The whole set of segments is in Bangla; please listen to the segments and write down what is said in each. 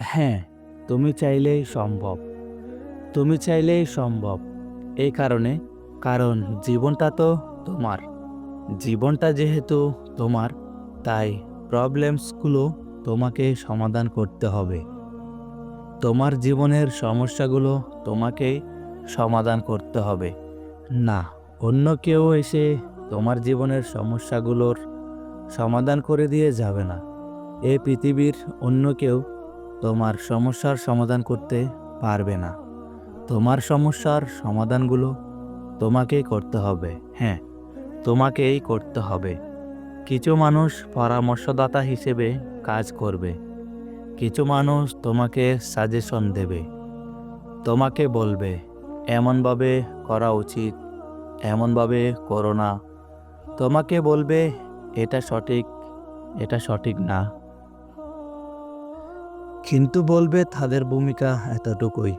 হ্যাঁ, তুমি চাইলেই সম্ভব। তুমি চাইলেই সম্ভব। এই কারণে, কারণ জীবনটা তো তোমার। জীবনটা যেহেতু তোমার, তাই প্রবলেমসগুলো তোমাকে সমাধান করতে হবে। তোমার জীবনের সমস্যাগুলো তোমাকেই সমাধান করতে হবে। না, অন্য কেউ এসে তোমার জীবনের সমস্যাগুলোর সমাধান করে দিয়ে যাবে না। এই পৃথিবীর অন্য কেউ তোমার সমস্যার সমাধান করতে পারবে না। তোমার সমস্যার সমাধানগুলো তোমাকেই করতে হবে। হ্যাঁ, তোমাকেই করতে হবে। কিছু মানুষ পরামর্শদাতা হিসেবে কাজ করবে। কিছু মানুষ তোমাকে সাজেশন দেবে। তোমাকে বলবে, এমনভাবে করা উচিত, এমনভাবে করো না। তোমাকে বলবে, এটা সঠিক, এটা সঠিক না। কিন্তু বলবে তাদের ভূমিকা এতটুকুই।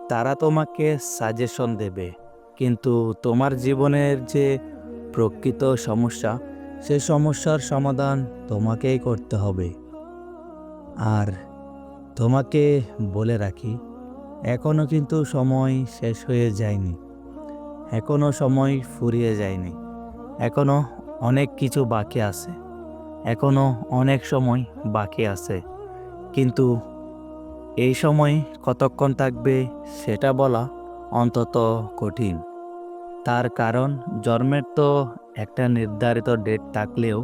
তারা তোমাকে সাজেশন দেবে, কিন্তু তোমার জীবনের যে প্রকৃত সমস্যা, সে সমস্যার সমাধান তোমাকেই করতে হবে। আর তোমাকে বলে রাখি, এখনো কিন্তু সময় শেষ হয়ে যায়নি। এখনো সময় ফুরিয়ে যায়নি। এখনো অনেক কিছু বাকি আছে। এখনো অনেক সময় বাকি আছে। কিন্তু এই সময় কতক্ষণ থাকবে সেটা বলা অন্তত কঠিন। তার কারণ জন্মের তো একটা নির্ধারিত ডেট থাকলেও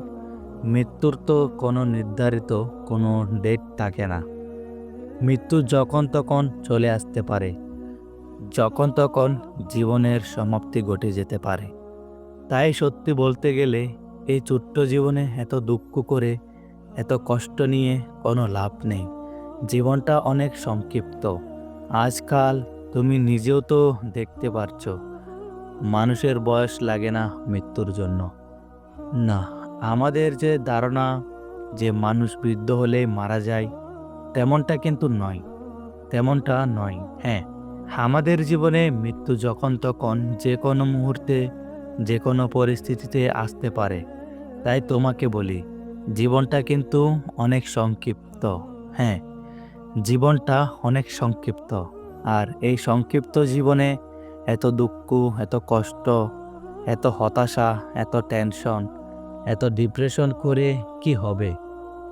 মৃত্যুর তো কোনো নির্ধারিত কোনো ডেট থাকে না। মৃত্যু যখন তখন চলে আসতে পারে। যখন তখন জীবনের সমাপ্তি ঘটে যেতে পারে। তাই সত্যি বলতে গেলে এই ছোট্ট জীবনে এত দুঃখ করে, এত কষ্ট নিয়ে কোনো লাভ নেই। জীবনটা অনেক সংক্ষিপ্ত। আজকাল তুমি নিজেও তো দেখতে পারছো, মানুষের বয়স লাগে না মৃত্যুর জন্য। না, আমাদের যে ধারণা যে মানুষ বৃদ্ধ হলেই মারা যায়, তেমনটা কিন্তু নয়। তেমনটা নয়। হ্যাঁ, আমাদের জীবনে মৃত্যু যখন তখন যে কোনো মুহূর্তে, যে কোনো পরিস্থিতিতে আসতে পারে। তাই তোমাকে বলি, জীবনটা কিন্তু অনেক সংক্ষিপ্ত। হ্যাঁ, জীবনটা অনেক সংক্ষিপ্ত। আর এই সংক্ষিপ্ত জীবনে এত দুঃখ, এত কষ্ট, এত হতাশা, এত টেনশন, এত ডিপ্রেশন করে কি হবে?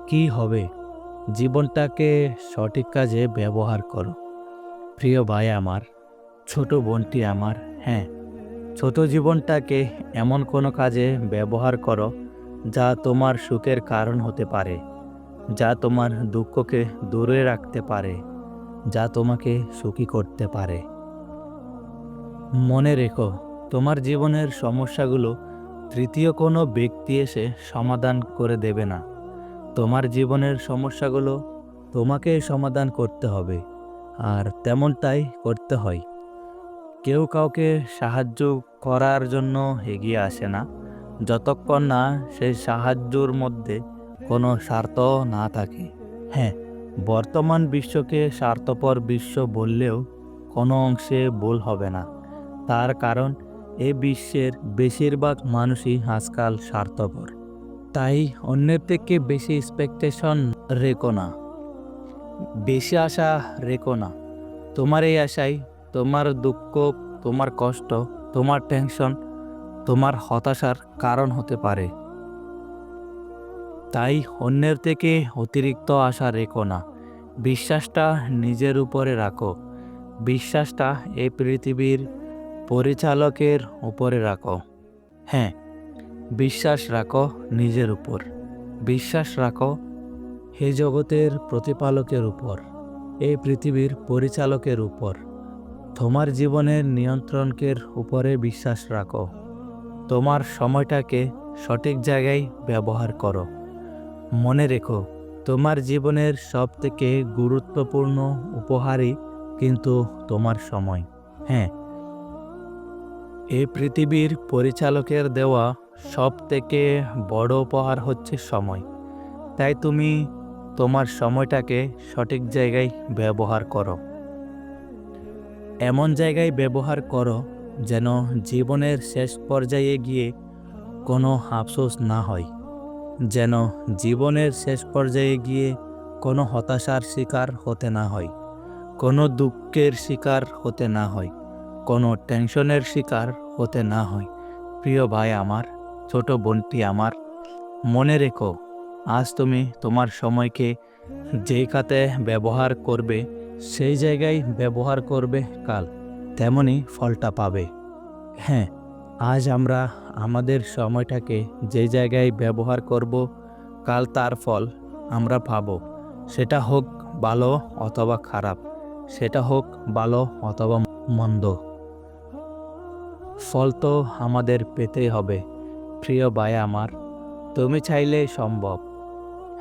কি হবে? জীবনটাকে সঠিক কাজে ব্যবহার করো। প্রিয় ভাই আমার, ছোট বোনটি আমার, হ্যাঁ, ছোট জীবনটাকে এমন কোনো কাজে ব্যবহার করো যা তোমার সুখের কারণ হতে পারে, যা তোমার দুঃখকে দূরে রাখতে পারে, যা তোমাকে সুখী করতে পারে। মনে রেখো, তোমার জীবনের সমস্যাগুলো তৃতীয় কোনো ব্যক্তি এসে সমাধান করে দেবে না। তোমার জীবনের সমস্যাগুলো তোমাকে সমাধান করতে হবে, আর তেমনটাই করতে হয়। কেউ কাউকে সাহায্য করার জন্য এগিয়ে আসে না, যতক্ষণ না সেই সাহায্যর মধ্যে কোনো স্বার্থ না থাকে। হ্যাঁ, বর্তমান বিশ্বকে স্বার্থপর বিশ্ব বললেও কোনো অংশে ভুল হবে না। তার কারণ এই বিশ্বের বেশিরভাগ মানুষই আজকাল স্বার্থপর। তাই অন্যের থেকে বেশি এক্সপেকটেশন রেখো না, বেশি আশা রেখো না। তোমার এই আশায় তোমার দুঃখ, তোমার কষ্ট, তোমার টেনশন, তোমার হতাশার কারণ হতে পারে। তাই অন্যের থেকে অতিরিক্ত আশা রেখো না। বিশ্বাসটা নিজের উপরে রাখো। বিশ্বাসটা এই পৃথিবীর পরিচালকের উপরে রাখো। হ্যাঁ, বিশ্বাস রাখো নিজের উপর। বিশ্বাস রাখো এই জগতের প্রতিপালকের উপর, এই পৃথিবীর পরিচালকের উপর। তোমার জীবনের নিয়ন্ত্রণকের উপরে বিশ্বাস রাখো। তোমার সময়টাকে সঠিক জায়গায় ব্যবহার করো। মনে রেখো, তোমার জীবনের সবথেকে গুরুত্বপূর্ণ উপহারই কিন্তু তোমার সময়। হ্যাঁ, এই পৃথিবীর পরিচালকের দেওয়া সবথেকে বড় উপহার হচ্ছে সময়। তাই তুমি তোমার সময়টাকে সঠিক জায়গায় ব্যবহার করো। এমন জায়গায় ব্যবহার করো যেন জীবনের শেষ পর্যায়ে গিয়ে কোনো আফসোস না হয়। যেন জীবনের শেষ পর্যায়ে গিয়ে কোনো হতাশার শিকার হতে না হয়, কোনো দুঃখের শিকার হতে না হয়, কোনো টেনশনের শিকার হতে না হয়। প্রিয় ভাই আমার, ছোট বোনটি আমার, মনে রেখো, আজ তুমি তোমার সময়কে যেই খাতে ব্যবহার করবে, সেই জায়গায় ব্যবহার করবে কাল তেমনি ফলটা পাবে। হ্যাঁ, আজ আমরা আমাদের সময়টাকে যে জায়গায় ব্যবহার করব, কাল তার ফল আমরা পাবো। সেটা হোক ভালো অথবা খারাপ, সেটা হোক ভালো অথবা মন্দ, ফল তো আমাদের পেতেই হবে। প্রিয় ভাই আমার, তুমি চাইলেই সম্ভব।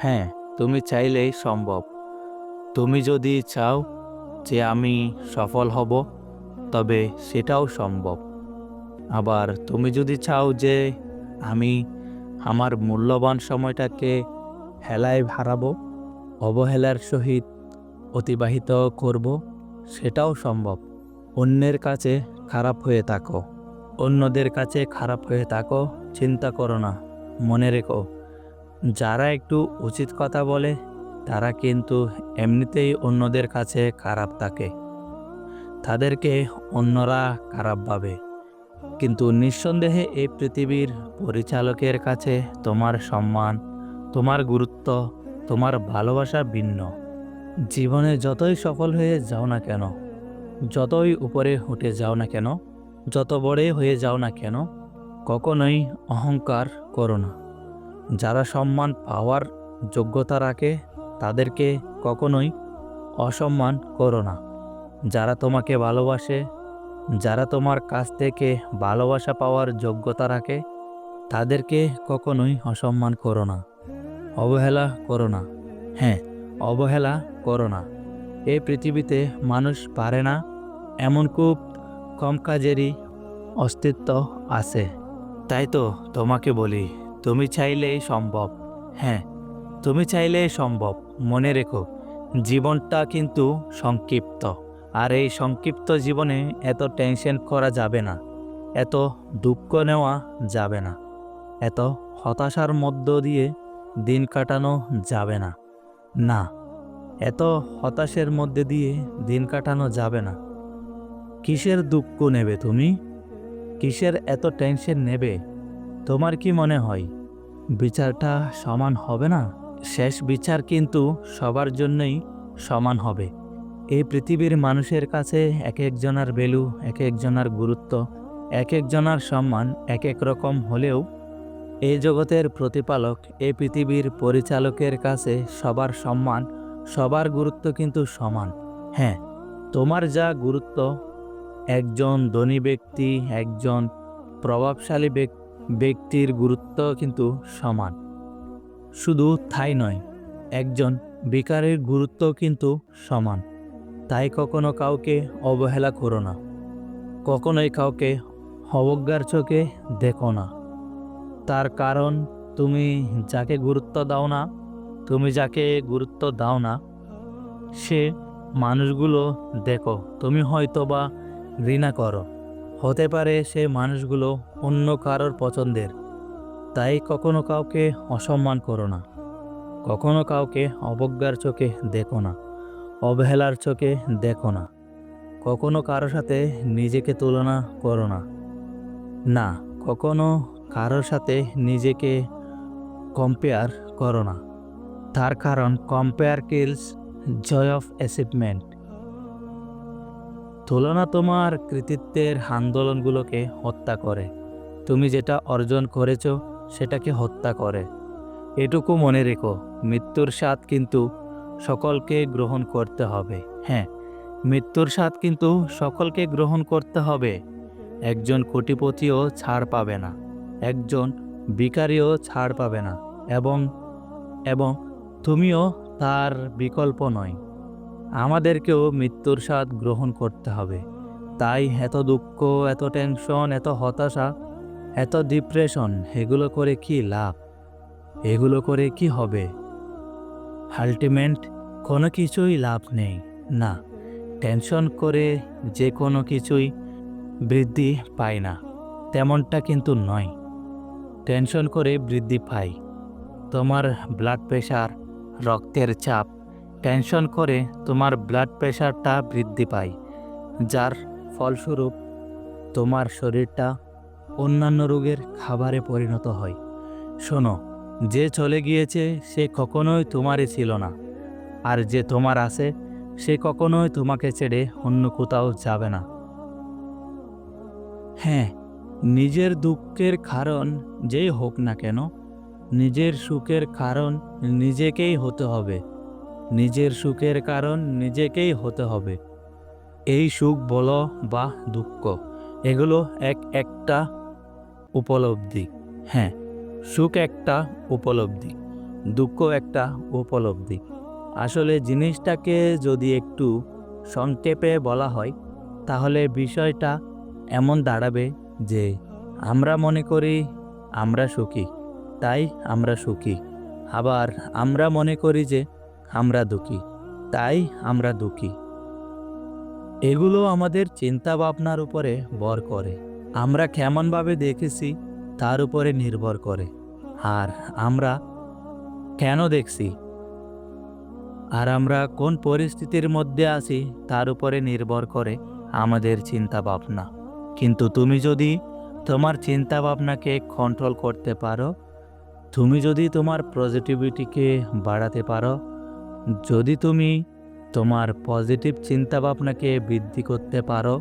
হ্যাঁ, তুমি চাইলেই সম্ভব। তুমি যদি চাও যে আমি সফল হব, তবে সেটাও সম্ভব। আবার তুমি যদি চাও যে আমি আমার মূল্যবান সময়টাকে হেলায় হারাবো, অবহেলার সহিত অতিবাহিত করব, সেটাও সম্ভব। অন্যের কাছে খারাপ হয়ে থাকো, অন্যদের কাছে খারাপ হয়ে থাকো, চিন্তা করো না। মনে রেখো, যারা একটু উচিত কথা বলে তারা কিন্তু এমনিতেই অন্যদের কাছে খারাপ থাকে, তাদেরকে অন্যরা খারাপ ভাবে। কিন্তু নিঃসন্দেহে এই পৃথিবীর পরিচালকের কাছে তোমার সম্মান, তোমার গুরুত্ব, তোমার ভালোবাসা ভিন্ন। জীবনে যতই সফল হয়ে যাও না কেন, যতই উপরে উঠে যাও না কেন, যত বড়ই হয়ে যাও না কেন, কখনোই অহংকার করো না। যারা সম্মান পাওয়ার যোগ্যতা রাখে তাদেরকে কখনোই অসম্মান করো না। যারা তোমাকে ভালোবাসে, যারা তোমার কাছ থেকে ভালোবাসা পাওয়ার যোগ্যতা রাখে, তাদেরকে কখনোই অসম্মান করো না, অবহেলা করো না। হ্যাঁ, অবহেলা করো না। এই পৃথিবীতে মানুষ পারে না এমন খুব কম কাজেরই অস্তিত্ব আছে। তাই তো তোমাকে বলি, তুমি চাইলেই সম্ভব। হ্যাঁ, তুমি চাইলেই সম্ভব। মনে রেখো, জীবনটা কিন্তু সংক্ষিপ্ত। আর এই সংক্ষিপ্ত জীবনে এত টেনশন করা যাবে না, এত দুঃখ নেওয়া যাবে না, এত হতাশার মধ্য দিয়ে দিন কাটানো যাবে না। না, এত হতাশের মধ্যে দিয়ে দিন কাটানো যাবে না। কিসের দুঃখ নেবে তুমি? কিসের এত টেনশন নেবে? তোমার কি মনে হয় বিচারটা সমান হবে না? শেষ বিচার কিন্তু সবার জন্যই সমান হবে। এই পৃথিবীর মানুষের কাছে এক একজনের ভ্যালু, এক একজনের গুরুত্ব, এক একজনের সম্মান এক এক রকম হলেও এই জগতের প্রতিপালক, এই পৃথিবীর পরিচালকের কাছে সবার সম্মান, সবার গুরুত্ব কিন্তু সমান। হ্যাঁ, তোমার যা গুরুত্ব, একজন ধনী ব্যক্তি, একজন প্রভাবশালী ব্যক্তির গুরুত্ব কিন্তু সমান। শুধু তাই নয়, একজন ভিখারির গুরুত্ব কিন্তু সমান। তাই কখনো কাউকে অবহেলা করো না, কখনোই কাউকে অবজ্ঞার চোখে দেখো না। তার কারণ তুমি যাকে গুরুত্ব দাও না, তুমি যাকে গুরুত্ব দাও না, সে মানুষগুলো দেখো তুমি হয়তোবা ঘৃণা করো, হতে পারে সে মানুষগুলো অন্য কারোর পছন্দের। তাই কখনো কাউকে অসম্মান করো না, কখনো কাউকে অবজ্ঞার চোখে দেখো না, অবহেলার চোখে দেখো না। কখনো কারোর সাথে নিজেকে তুলনা করো না। না, কখনো কারোর সাথে নিজেকে কম্পেয়ার করো না। তার কারণ compare kills joy of achievement. তুলনা তোমার কৃতিত্বের আন্দোলনগুলোকে হত্যা করে। তুমি যেটা অর্জন করেছো সেটাকে হত্যা করে। এটুকু মনে রেখো, মৃত্যুর স্বাদ কিন্তু সকলকে গ্রহণ করতে হবে। হ্যাঁ, মৃত্যুর স্বাদ কিন্তু সকলকে গ্রহণ করতে হবে। একজন কোটিপতিও ছাড় পাবে না, একজন ভিখারিও ছাড় পাবে না, এবং এবং তুমিও তার বিকল্প নয়। আমাদেরকেও মৃত্যুর স্বাদ গ্রহণ করতে হবে। তাই এত দুঃখ, এত টেনশন, এত হতাশা, এত ডিপ্রেশন, এগুলো করে কি লাভ? এগুলো করে কি হবে? আলটিমেট কোনো কিছুই লাভ নেই। না, টেনশন করে যে কোনো কিছুই বৃদ্ধি পায় না, তেমনটা কিন্তু নয়। টেনশন করে বৃদ্ধি পায় তোমার ব্লাড প্রেশার, রক্তের চাপ, টেনশন করে তোমার ব্লাড প্রেশারটা বৃদ্ধি পায়, যার ফলস্বরূপ তোমার শরীরটা অন্যান্য রোগের খাবারে পরিণত হয়। শোনো, যে চলে গিয়েছে সে কখনোই তোমারই ছিল না, আর যে তোমার আছে সে কখনোই তোমাকে ছেড়ে অন্য কোথাও যাবে না। হ্যাঁ, নিজের দুঃখের কারণ যেই হোক না কেন, নিজের সুখের কারণ নিজেকেই হতে হবে। নিজের সুখের কারণ নিজেকেই হতে হবে। এই সুখ বলো বা দুঃখ, এগুলো একটা উপলব্ধি। হ্যাঁ, সুখ একটা উপলব্ধি, দুঃখ একটা উপলব্ধি। আসলে জিনিসটাকে যদি একটু সংক্ষেপে বলা হয়, তাহলে বিষয়টা এমন দাঁড়াবে যে আমরা মনে করি আমরা সুখী, তাই আমরা সুখী। আবার আমরা মনে করি যে আমরা দুঃখী, তাই আমরা দুঃখী। এগুলো আমাদের চিন্তা ভাবনার উপরে ভর করে। আমরা কেমনভাবে দেখেছি তার উপরে নির্ভর করে। আর আমরা কেন দেখছি আর আমরা কোন পরিস্থিতির মধ্যে আছি তার উপরে নির্ভর করে আমাদের চিন্তা ভাবনা। কিন্তু তুমি যদি তোমার চিন্তা ভাবনাকে কন্ট্রোল করতে পারো, তুমি যদি তোমার পজিটিভিটিকে বাড়াতে পারো, যদি তুমি তোমার পজিটিভ চিন্তা ভাবনাকে বৃদ্ধি করতে পারো,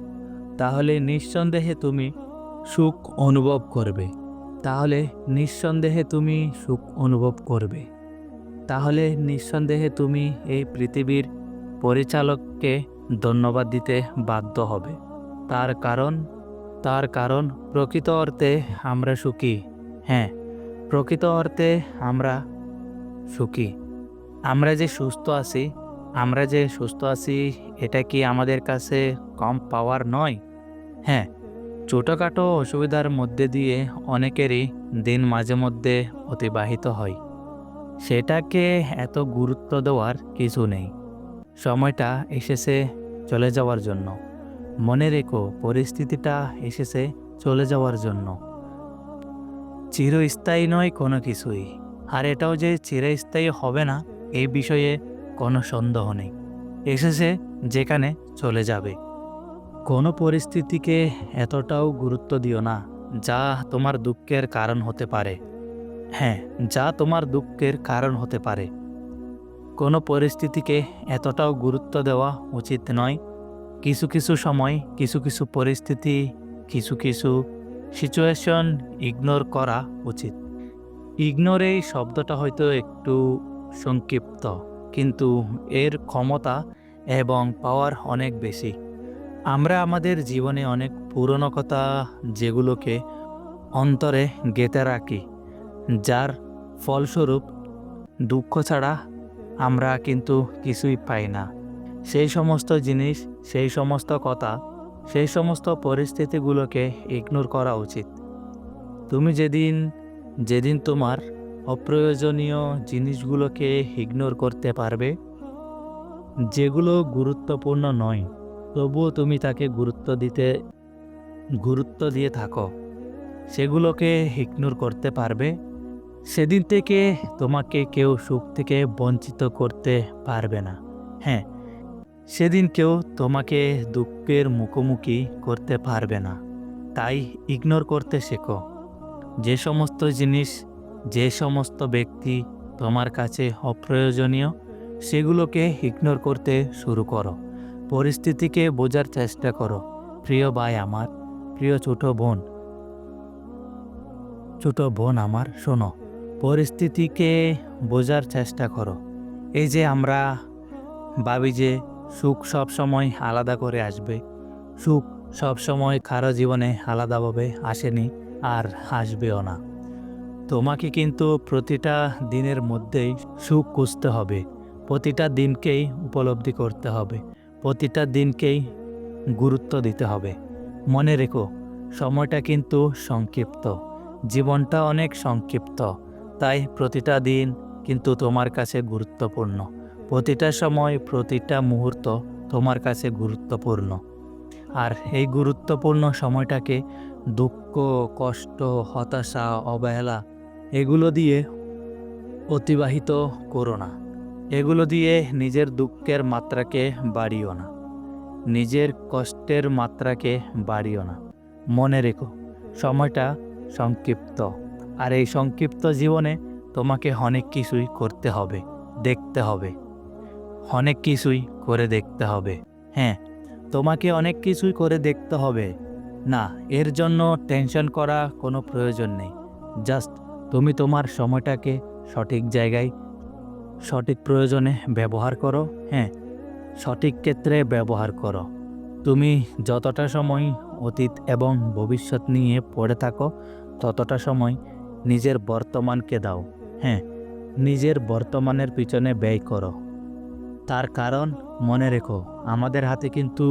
তাহলে নিঃসন্দেহে তুমি সুখ অনুভব করবে। তাহলে নিঃসন্দেহে তুমি সুখ অনুভব করবে। তাহলে নিঃসন্দেহে তুমি এই পৃথিবীর পরিচালককে ধন্যবাদ দিতে বাধ্য হবে। তার কারণ প্রকৃত অর্থে আমরা সুখী। হ্যাঁ, প্রকৃত অর্থে আমরা সুখী। আমরা যে সুস্থ আছি, এটা কি আমাদের কাছে কম পাওয়ার নয়? হ্যাঁ, ছোটোখাটো অসুবিধার মধ্যে দিয়ে অনেকেরই দিন মাঝে মধ্যে অতিবাহিত হয়। সেটাকে এত গুরুত্ব দেওয়ার কিছু নেই। সময়টা এসেছে চলে যাওয়ার জন্য। মনে রেখো, পরিস্থিতিটা এসেছে চলে যাওয়ার জন্য। চিরস্থায়ী নয় কোনো কিছুই। আর এটাও যে চিরস্থায়ী হবে না এই বিষয়ে কোনো সন্দেহ নেই। এসেছে যেখানে চলে যাবে। কোনো পরিস্থিতিকে এতটাও গুরুত্ব দিও না যা তোমার দুঃখের কারণ হতে পারে। হ্যাঁ, যা তোমার দুঃখের কারণ হতে পারে। কোনো পরিস্থিতিকে এতটাও গুরুত্ব দেওয়া উচিত নয়। কিছু কিছু সময়, কিছু কিছু পরিস্থিতি, কিছু কিছু সিচুয়েশন ইগনোর করা উচিত। ইগনোর এই শব্দটা হয়তো একটু সংক্ষিপ্ত, কিন্তু এর ক্ষমতা এবং পাওয়ার অনেক বেশি। আমরা আমাদের জীবনে অনেক পুরনো কথা যেগুলোকে অন্তরে গেঁথে রাখি, যার ফলস্বরূপ দুঃখ ছাড়া আমরা কিন্তু কিছুই পাই না। সেই সমস্ত জিনিস, সেই সমস্ত কথা, সেই সমস্ত পরিস্থিতিগুলোকে ইগনোর করা উচিত। তুমি যেদিন তোমার অপ্রয়োজনীয় জিনিসগুলোকে ইগনোর করতে পারবে, যেগুলো গুরুত্বপূর্ণ নয়, তবুও তুমি তাকে গুরুত্ব দিয়ে থাকো, সেগুলোকে ইগনোর করতে পারবে, সেদিন থেকে তোমাকে কেউ সুখ থেকে বঞ্চিত করতে পারবে না। হ্যাঁ, সেদিন কেউ তোমাকে দুঃখের মুখোমুখি করতে পারবে না। তাই ইগনোর করতে শেখো। যে সমস্ত জিনিস, যে সমস্ত ব্যক্তি তোমার কাছে অপ্রয়োজনীয়, সেগুলোকে ইগনোর করতে শুরু করো। পরিস্থিতিকে বোঝার চেষ্টা করো। প্রিয় ভাই আমার, প্রিয় ছোট বোন আমার, শোনো, পরিস্থিতিকে বোঝার চেষ্টা করো। এই যে আমরা ভাবি যে সুখ সব সময় আলাদা করে আসবে, সুখ সব সময় কারো জীবনে আলাদাভাবে আসেনি আর আসবেও না। তোমাকে কিন্তু প্রতিটা দিনের মধ্যেই সুখ খুঁজতে হবে, প্রতিটা দিনকেই উপলব্ধি করতে হবে, প্রতিটা দিনকেই গুরুত্ব দিতে হবে। মনে রেখো, সময়টা কিন্তু সংক্ষিপ্ত, জীবনটা অনেক সংক্ষিপ্ত। তাই প্রতিটা দিন কিন্তু তোমার কাছে গুরুত্বপূর্ণ। প্রতিটা সময়, প্রতিটা মুহূর্ত তোমার কাছে গুরুত্বপূর্ণ। আর এই গুরুত্বপূর্ণ সময়টাকে দুঃখ, কষ্ট, হতাশা, অবহেলা এগুলো দিয়ে অতিবাহিত করো না। এগুলো দিয়ে নিজের দুঃখের মাত্রাকে বাড়িও না, নিজের কষ্টের মাত্রাকে বাড়িও না। মনে রেখো, সময়টা সংক্ষিপ্ত, আর এই সংক্ষিপ্ত জীবনে তোমাকে অনেক কিছুই করতে হবে, দেখতে হবে, অনেক কিছুই করে দেখতে হবে। হ্যাঁ, তোমাকে অনেক কিছুই করে দেখতে হবে। না, এর জন্য টেনশন করা কোনো প্রয়োজন নেই। জাস্ট তুমি তোমার সময়টাকে সঠিক জায়গায়, সঠিক প্রয়োজনে ব্যবহার করো। হ্যাঁ, সঠিক ক্ষেত্রে ব্যবহার করো। তুমি যতটা সময় অতীত এবং ভবিষ্যৎ নিয়ে পড়ে থাকো, ততটা সময় নিজের বর্তমানকে দাও। হ্যাঁ, নিজের বর্তমানের পিছনে ব্যয় করো। তার কারণ মনে রেখো, আমাদের হাতে কিন্তু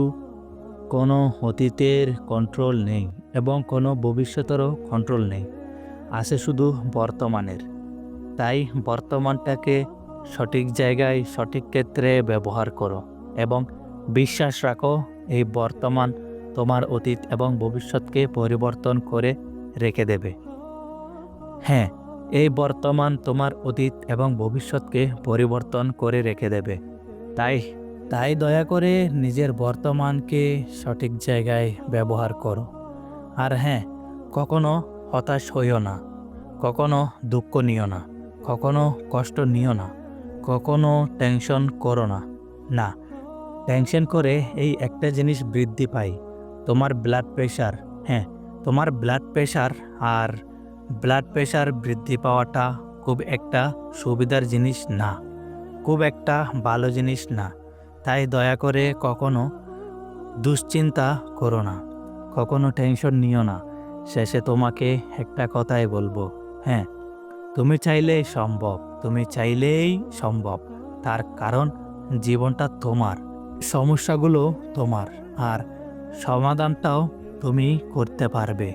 কোনো অতীতের কন্ট্রোল নেই এবং কোনো ভবিষ্যতেরও কন্ট্রোল নেই, আছে শুধু বর্তমানের। তাই বর্তমানটাকে সঠিক জায়গায়, সঠিক ক্ষেত্রে ব্যবহার করো এবং বিশ্বাস রাখো, এই বর্তমান তোমার অতীত এবং ভবিষ্যৎকে পরিবর্তন করে রেখে দেবে। হ্যাঁ, এই বর্তমান তোমার অতীত এবং ভবিষ্যৎকে পরিবর্তন করে রেখে দেবে। তাই তাই দয়া করে নিজের বর্তমানকে সঠিক জায়গায় ব্যবহার করো। আর হ্যাঁ, কখনো হতাশ হইও না, কখনো দুঃখ নিও না, কখনো কষ্ট নিও না, কখনো টেনশন করো না। না, টেনশন করে এই একটা জিনিস বৃদ্ধি পায়, তোমার ব্লাড প্রেশার। হ্যাঁ, তোমার ব্লাড প্রেশার, আর ব্লাড প্রেশার বৃদ্ধি পাওয়াটা খুব একটা সুবিধার জিনিস না, খুব একটা ভালো জিনিস না। তাই দয়া করে কখনো দুশ্চিন্তা করো না, কখনো টেনশন নিও না। শেষে তোমাকে একটা কথাই বলবো, হ্যাঁ, তুমি চাইলেই সম্ভব, তুমি চাইলেই সম্ভব। তার কারণ জীবনটা তোমার, সমস্যাগুলো তোমার, আর সমাধানটাও তুমি করতে পারবে।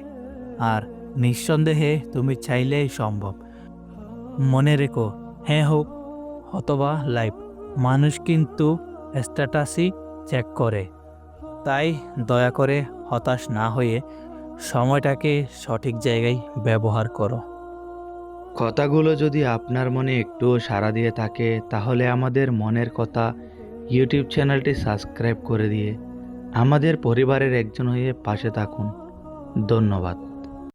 আর নিঃসন্দেহে তুমি চাইলেই সম্ভব। মনে রেখো, হ্যাঁ হোক অথবা লাইফ, মানুষ কিন্তু স্ট্যাটাসই চেক করে। তাই দয়া করে হতাশ না হয়ে সময়টাকে সঠিক জায়গায় ব্যবহার করো। কথাগুলো যদি আপনার মনে একটুও সাড়া দিয়ে থাকে, তাহলে আমাদের মনের কথা ইউটিউব চ্যানেলটি সাবস্ক্রাইব করে দিয়ে আমাদের পরিবারের একজন হয়ে পাশে থাকুন। ধন্যবাদ।